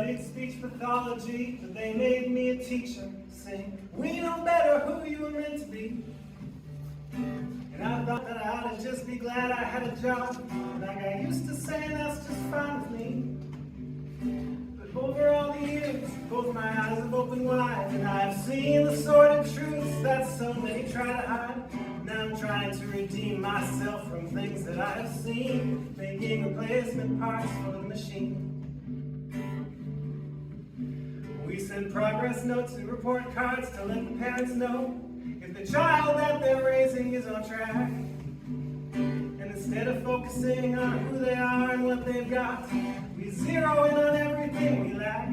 studied speech pathology, but they made me a teacher, saying, we know better who you were meant to be. And I thought that I ought to just be glad I had a job, and I got used to saying that's just fine with me. But over all the years, both my eyes have opened wide, and I've seen the sordid truths that so many try to hide. Now I'm trying to redeem myself from things that I have seen, making replacement parts for the machine. We send progress notes and report cards to let the parents know if the child that they're raising is on track. And instead of focusing on who they are and what they've got, we zero in on everything we lack.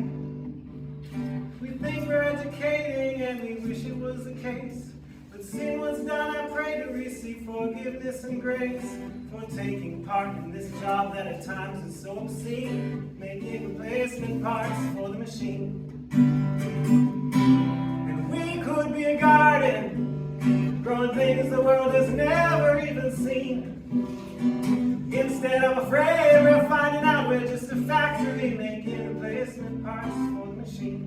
We think we're educating and we wish it was the case. But sin was done, I pray to receive forgiveness and grace for taking part in this job that at times is so obscene, making replacement parts for the machine. And we could be a garden, growing things the world has never even seen. Instead, I'm afraid we're finding out we're just a factory making replacement parts for the machine.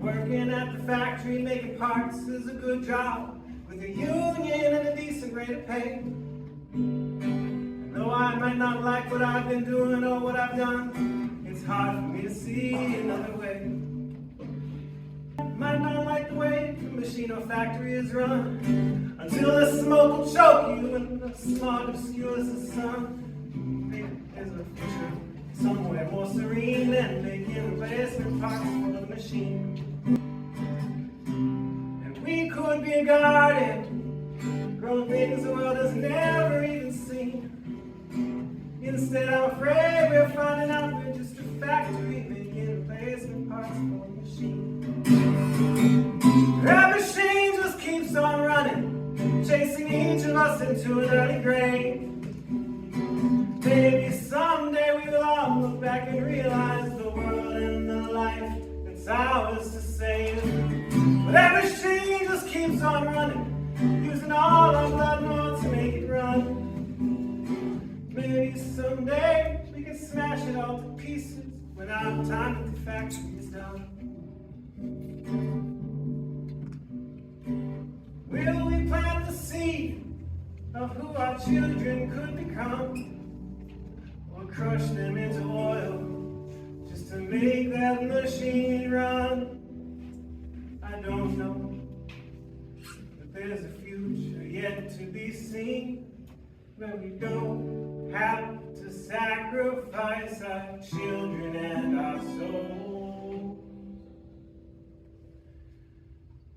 Working at the factory making parts is a good job, with a union and a decent rate of pay. And though I might not like what I've been doing or what I've done, it's hard for me to see another way. Might not like the way the machine or factory is run, until the smoke will choke you and the smog obscures the sun. Maybe there's a future somewhere more serene than making replacement parts for the machine. And we could be a garden, growing things the world has never even seen. Instead, I'm afraid we're finding out we're just a factory making replacement parts for the machine. That machine just keeps on running, chasing each of us into an early grave. Maybe someday we will all look back and realize the world and the life that's ours to save. But that machine just keeps on running, using all our blood more to make it run. Maybe someday we can smash it all to pieces when our time at the factory is done. Will we plant the seed of who our children could become? Or crush them into oil just to make that machine run? I don't know, but there's a future yet to be seen, where we don't have to sacrifice our children and our souls,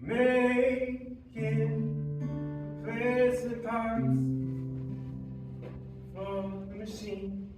making replacement parts for the machine.